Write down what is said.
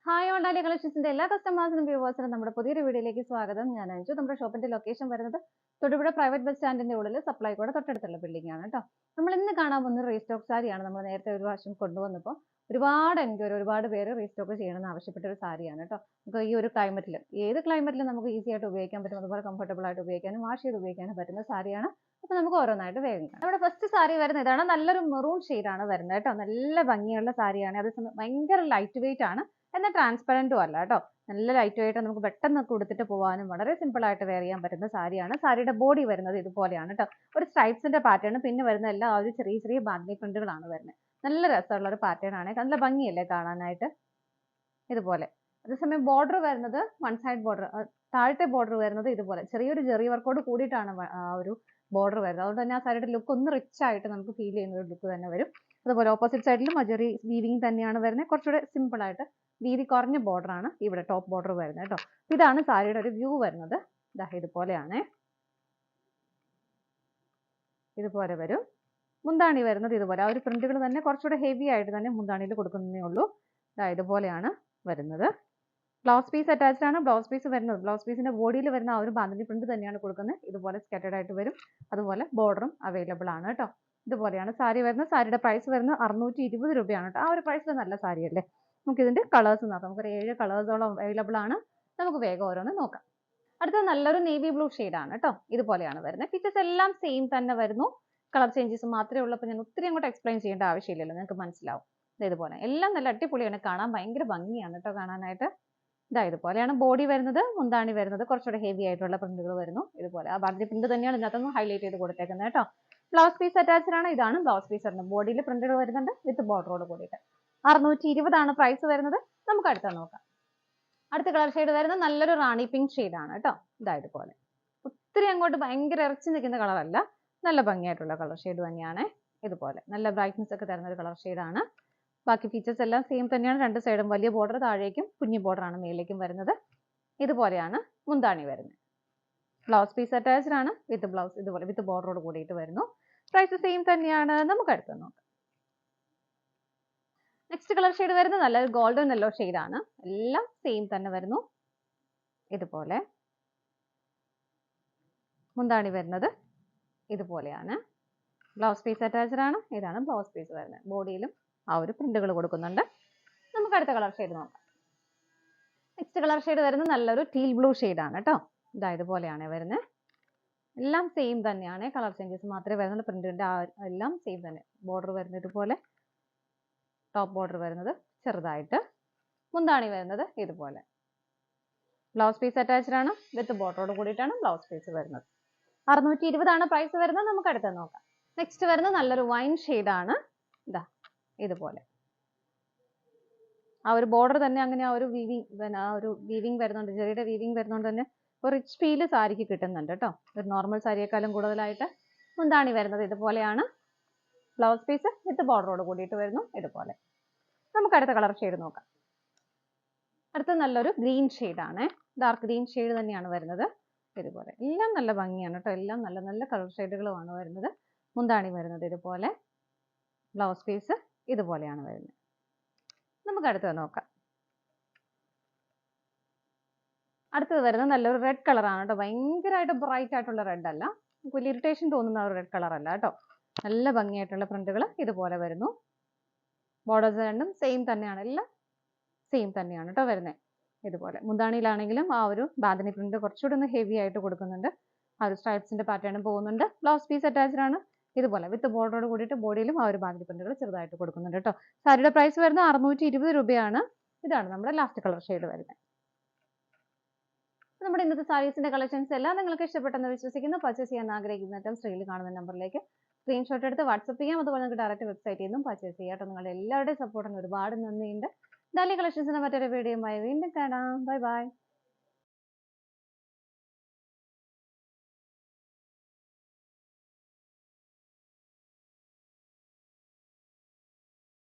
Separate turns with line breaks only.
Hi online കളക്ഷൻസിന്റെ എല്ലാ കസ്റ്റമേഴ്സിനും വ്യൂവേഴ്സിനും നമ്മുടെ പുതിയൊരു വീഡിയോയിലേക്ക് സ്വാഗതം. ഞാൻ അഞ്ജു. നമ്മുടെ ഷോപ്പിന്റെ ലൊക്കേഷൻ വരുന്നത് തൊടുപുഴ പ്രൈവറ്റ് ബസ് സ്റ്റാൻഡിന്റെ ഉള്ളിൽ സപ്ലൈകോയുടെ തൊട്ടടുത്തുള്ള ബിൽഡിംഗ് ആണ് കേട്ടോ. നമ്മൾ ഇന്ന് കാണാൻ പോകുന്ന റീസ്റ്റോക്ക് സാരിയാണ്. നമ്മൾ നേരത്തെ ഒരു പ്രാവശ്യം കൊണ്ടുവന്നപ്പോൾ ഒരുപാട് എൻക്വയറി, ഒരുപാട് പേര് റീസ്റ്റോക്ക് ചെയ്യണമെന്ന് ആവശ്യപ്പെട്ട ഒരു സാരിയാണ് കേട്ടോ. നമുക്ക് ഈ ഒരു ക്ലൈമറ്റിൽ, ഏത് ക്ലൈമറ്റിലും നമുക്ക് ഈസി ആയിട്ട് ഉപയോഗിക്കാൻ പറ്റും, അതുപോലെ കംഫർട്ടബിൾ ആയിട്ട് ഉപയോഗിക്കാനും വാഷ് ചെയ്ത് ഉപയോഗിക്കാനും പറ്റുന്ന സാരിയാണ്. അപ്പോൾ നമുക്ക് ഓരോന്നായിട്ട് വേഗം കാണാം. നമ്മുടെ ഫസ്റ്റ് സാരി വരുന്നത് ഇതാണ്. നല്ലൊരു മെറൂൺ ഷെയ്ഡാണ് വരുന്നത് കേട്ടോ. നല്ല ഭംഗിയുള്ള സാരിയാണ്. അതേസമയം ഭയങ്കര ലൈറ്റ് വെയിറ്റ് ആണ്, എന്നാൽ ട്രാൻസ്പെറന്റും അല്ല കേട്ടോ. നല്ല ലൈറ്റ് ആയിട്ട് നമുക്ക് പെട്ടെന്ന് കൊടുത്തിട്ട് പോകാനും വളരെ സിമ്പിൾ ആയിട്ട് വെയർ ചെയ്യാൻ പറ്റുന്ന സാരിയാണ്. സാരിയുടെ ബോഡി വരുന്നത് ഇതുപോലെയാണ് കേട്ടോ. ഒരു സ്ട്രൈപ്സിന്റെ പാറ്റേൺ, പിന്നെ വരുന്ന എല്ലാ ഒരു ചെറിയ ചെറിയ ബാന്തി പ്രിന്റുകളാണ് വരുന്നത്. നല്ല രസമുള്ള ഒരു പാറ്റേൺ ആണ്. നല്ല ഭംഗിയല്ലേ കാണാനായിട്ട്. ഇതുപോലെ അതേസമയം ബോർഡർ വരുന്നത് വൺ സൈഡ് ബോർഡർ, താഴത്തെ ബോർഡർ വരുന്നത് ഇതുപോലെ ചെറിയൊരു ജെറി വർക്കോട് കൂടിയിട്ടാണ് ആ ഒരു ബോർഡർ വരുന്നത്. അതുകൊണ്ട് തന്നെ ആ സാരിയുടെ ലുക്ക് ഒന്ന് റിച്ച് ആയിട്ട് നമുക്ക് ഫീൽ ചെയ്യുന്ന ഒരു ലുക്ക് തന്നെ വരും. അതുപോലെ ഓപ്പോസിറ്റ് സൈഡിലും ആ ജെറി വീവിങ് തന്നെയാണ് വരുന്നത്. കുറച്ചുകൂടെ സിമ്പിൾ ആയിട്ട് വീതി കുറഞ്ഞ ബോർഡർ ആണ് ഇവിടെ ടോപ്പ് ബോർഡർ വരുന്നത് കേട്ടോ. ഇതാണ് സാരിയുടെ ഒരു വ്യൂ വരുന്നത്. ഇതുപോലെയാണ്. ഇതുപോലെ വരും. മുന്താണി വരുന്നത് ഇതുപോലെ. ആ ഒരു പ്രിന്റുകൾ തന്നെ കുറച്ചുകൂടെ ഹെവി ആയിട്ട് തന്നെ മുന്താണിയിൽ കൊടുക്കുന്നേ ഉള്ളൂ. ഇതുപോലെയാണ് വരുന്നത്. ബ്ലൗസ് പീസ് അറ്റാച്ച്ഡ് ആണ്. ബ്ലൗസ് പീസ് വരുന്നത്, ബ്ലൗസ് പീസിന്റെ ബോഡിയിൽ വരുന്ന ആ ഒരു ബാന്തിനി പ്രിന്റ് തന്നെയാണ് കൊടുക്കുന്നത്. ഇതുപോലെ സ്കാറ്റേഡ് ആയിട്ട് വരും. അതുപോലെ ബോർഡറും അവൈലബിൾ ആണ് കേട്ടോ. ഇതുപോലെയാണ് സാരി വരുന്നത്. സാരിയുടെ പ്രൈസ് വരുന്നത് 620 രൂപയാണ് കേട്ടോ. ആ ഒരു പ്രൈസിൽ നല്ല സാരി അല്ലേ. നമുക്ക് ഇതിന്റെ കളേഴ്സ് നോക്കാം. നമുക്കൊരു 7 കളേഴ്സോളം അവൈലബിൾ ആണ്. നമുക്ക് വേഗം ഓരോന്ന് നോക്കാം. അടുത്തത് നല്ലൊരു നേവി ബ്ലൂ ആണ് കേട്ടോ. ഇതുപോലെയാണ് വരുന്നത്. ഫീച്ചേഴ്സ് എല്ലാം സെയിം തന്നെ വരുന്നു. കളർ ചേഞ്ചസ് മാത്രമേ ഉള്ളൂ. അപ്പോൾ ഞാൻ ഒത്തിരി അങ്ങോട്ട് എക്സ്പ്ലെയിൻ ചെയ്യേണ്ട ആവശ്യമില്ലല്ലോ, നിങ്ങൾക്ക് മനസ്സിലാവും. ഇതുപോലെ എല്ലാം നല്ല അടിപൊളിയാണ്, കാണാൻ ഭയങ്കര ഭംഗിയാണ് കേട്ടോ കാണാനായിട്ട്. ഇതുപോലെയാണ് ബോഡി വരുന്നത്. മുന്താണി വരുന്നത് കുറച്ചുകൂടെ ഹെവി ആയിട്ടുള്ള പ്രിന്റുകൾ വരുന്നു. ഇതുപോലെ ആ ബാന്തി പ്രിന്റ് തന്നെയാണ് ഇതിനകത്തൊന്ന് ഹൈലൈറ്റ് ചെയ്ത് കൊടുത്തേക്കുന്നത് കേട്ടോ. ബ്ലൗസ് പീസ് അറ്റാച്ച്ഡ് ആണ്. ഇതാണ് ബ്ലൗസ് പീസ് വരുന്നത്. ബോഡിയിൽ പ്രിന്റുകൾ വരുന്നുണ്ട് വിത്ത് ബോർഡറോട് കൂടിയിട്ട്. 620 ആണ് പ്രൈസ് വരുന്നത്. നമുക്ക് അടുത്ത നോക്കാം. അടുത്ത കളർ ഷെയ്ഡ് വരുന്നത് നല്ലൊരു റാണി പിങ്ക് ആണ് കേട്ടോ. ഇതുപോലെ ഒത്തിരി അങ്ങോട്ട് ഭയങ്കര ഇറച്ചി നിൽക്കുന്ന കളറല്ല, നല്ല ഭംഗിയായിട്ടുള്ള കളർ ഷെയ്ഡ് തന്നെയാണ്. ഇതുപോലെ നല്ല ബ്രൈറ്റ്നസ് ഒക്കെ തരുന്ന ഒരു കളർ ഷെയ്ഡാണ്. ബാക്കി ഫീച്ചേഴ്സ് എല്ലാം സെയിം തന്നെയാണ്. രണ്ട് സൈഡും വലിയ ബോർഡർ, താഴേക്കും കുഞ്ഞു ബോർഡർ ആണ് മേലേക്കും വരുന്നത്. ഇതുപോലെയാണ് മുന്താണി വരുന്നത്. ബ്ലൗസ് പീസ് അറ്റാച്ച്ഡ് ആണ് വിത്ത് ബ്ലൗസ്, ഇതുപോലെ വിത്ത് ബോർഡറോട് കൂടിയിട്ട് വരുന്നു. പ്രൈസ് സെയിം തന്നെയാണ്. നമുക്ക് അടുത്ത് നോക്കാം. നെക്സ്റ്റ് കളർ ഷെയ്ഡ് വരുന്നത് നല്ലൊരു ഗോൾഡൻ യെല്ലോ ആണ്. എല്ലാം സെയിം തന്നെ വരുന്നു. ഇതുപോലെ മുന്താണി വരുന്നത് ഇതുപോലെയാണ്. ബ്ലൗസ് പീസ് അറ്റാച്ച്ഡ് ആണ്. ഇതാണ് ബ്ലൗസ് പീസ് വരുന്നത്. ബോഡിയിലും ആ ഒരു പ്രിന്റുകൾ കൊടുക്കുന്നുണ്ട്. നമുക്ക് അടുത്ത കളർ ഷെയ്ഡ് നോക്കാം. നെക്സ്റ്റ് കളർ ഷെയ്ഡ് വരുന്നത് നല്ലൊരു ടീൽ ബ്ലൂ ആണ് കേട്ടോ. ഇതുപോലെയാണ് വരുന്നത്. എല്ലാം സെയിം തന്നെയാണ്. കളർ ചേഞ്ചസ് മാത്രമേ വരുന്നുള്ളൂ. പ്രിന്റിന്റെ എല്ലാം സെയിം തന്നെ. ബോർഡർ വരുന്നത് ഇതുപോലെ, ടോപ്പ് ബോർഡർ വരുന്നത് ചെറുതായിട്ട്, മുന്താണി വരുന്നത് ഇതുപോലെ. ബ്ലൗസ് പീസ് അറ്റാച്ച്ഡ് ആണ് വിത്ത് ബോർഡറോട് കൂടിയിട്ടാണ് ബ്ലൗസ് പീസ് വരുന്നത്. 620 ആണ് പ്രൈസ് വരുന്നത്. നമുക്ക് അടുത്ത് നോക്കാം. നെക്സ്റ്റ് വരുന്നത് നല്ലൊരു വൈൻ ആണ്. ഇതുപോലെ ആ ഒരു ബോർഡർ തന്നെ അങ്ങനെ ആ ഒരു വീവിങ് വരുന്നുണ്ട്. ജെറിയുടെ വീവിങ് വരുന്നതുകൊണ്ട് തന്നെ ഒരു റിച്ച് ഫീല് സാരിക്ക് കിട്ടുന്നുണ്ട് കേട്ടോ. ഒരു നോർമൽ സാരിയേക്കാളും കൂടുതലായിട്ട്. മുന്താണി വരുന്നത് ഇതുപോലെയാണ്. ബ്ലൗസ് പീസ് വിത്ത് ബോർഡറോട് കൂടിയിട്ട് വരുന്നു ഇതുപോലെ. നമുക്ക് അടുത്ത കളർ ഷെയ്ഡ് നോക്കാം. അടുത്ത നല്ലൊരു ഗ്രീൻ ആണ്. ഡാർക്ക് ഗ്രീൻ ഷെയ്ഡ് തന്നെയാണ് വരുന്നത്. ഇതുപോലെ എല്ലാം നല്ല ഭംഗിയാണ് കേട്ടോ. എല്ലാം നല്ല നല്ല കളർ ഷെയ്ഡുകളുമാണ് വരുന്നത്. മുന്താണി വരുന്നത് ഇതുപോലെ. ബ്ലൗസ് പീസ് ഇതുപോലെയാണ് വരുന്നത്. നമുക്ക് അടുത്തത് നോക്കാം. അടുത്തത് വരുന്നത് നല്ലൊരു റെഡ് കളറാണ് കേട്ടോ. ഭയങ്കരമായിട്ട് ബ്രൈറ്റ് ആയിട്ടുള്ള റെഡ് അല്ല, വലിയ ഇറിറ്റേഷൻ തോന്നുന്ന ഒരു റെഡ് കളർ അല്ല കേട്ടോ. നല്ല ഭംഗിയായിട്ടുള്ള പ്രിന്റുകൾ ഇതുപോലെ വരുന്നു. ബോർഡേഴ്സ് രണ്ടും സെയിം തന്നെയാണ്. എല്ലാം സെയിം തന്നെയാണ് കേട്ടോ വരുന്നത്. ഇതുപോലെ മുന്താണിയിലാണെങ്കിലും ആ ഒരു ബാന്തിനി പ്രിന്റ് കുറച്ചുകൂടി ഒന്ന് ഹെവി ആയിട്ട് കൊടുക്കുന്നുണ്ട്. ആ ഒരു സ്ട്രൈപ്സിന്റെ പാറ്റേണും പോകുന്നുണ്ട്. ബ്ലൗസ് പീസ് അറ്റാച്ച്ഡ് ആണ്. ഇതുപോലെ വിത്ത് ബോർഡറോട് കൂടിയിട്ട് ബോഡിയിലും ആ ഒരു ബാന്തിനി പ്രിന്റുകൾ ചെറുതായിട്ട് കൊടുക്കുന്നുണ്ട് കേട്ടോ. സാരിയുടെ പ്രൈസ് വരുന്നത് 620 രൂപയാണ്. ഇതാണ് നമ്മുടെ ലാസ്റ്റ് കളർ ഷെയ്ഡ് വരുന്നത്. നമ്മുടെ ഇന്നത്തെ സാരീസിന്റെ കളക്ഷൻസ് എല്ലാം നിങ്ങൾക്ക് ഇഷ്ടപ്പെട്ടെന്ന് വിശ്വസിക്കുന്നു. പർച്ചേസ് ചെയ്യാൻ ആഗ്രഹിക്കുന്ന ഐറ്റം സ്ക്രീനിൽ കാണുന്ന നമ്പറിലേക്ക് സ്ക്രീൻഷോട്ട് എടുത്ത് വാട്സ്ആപ്പ് ചെയ്യാം. അതുപോലെ നിങ്ങൾക്ക് ഡയറക്റ്റ് വെബ്സൈറ്റിൽ നിന്നും പർച്ചേസ് ചെയ്യാം കേട്ടോ. നിങ്ങളുടെ എല്ലാവരുടെയും സപ്പോർട്ടിന് ഒരുപാട് നന്ദിയുണ്ട്. ഡെയിലി കളക്ഷൻസിന്റെ മറ്റൊരു വീഡിയോയുമായി വീണ്ടും കാണാം. Bye bye.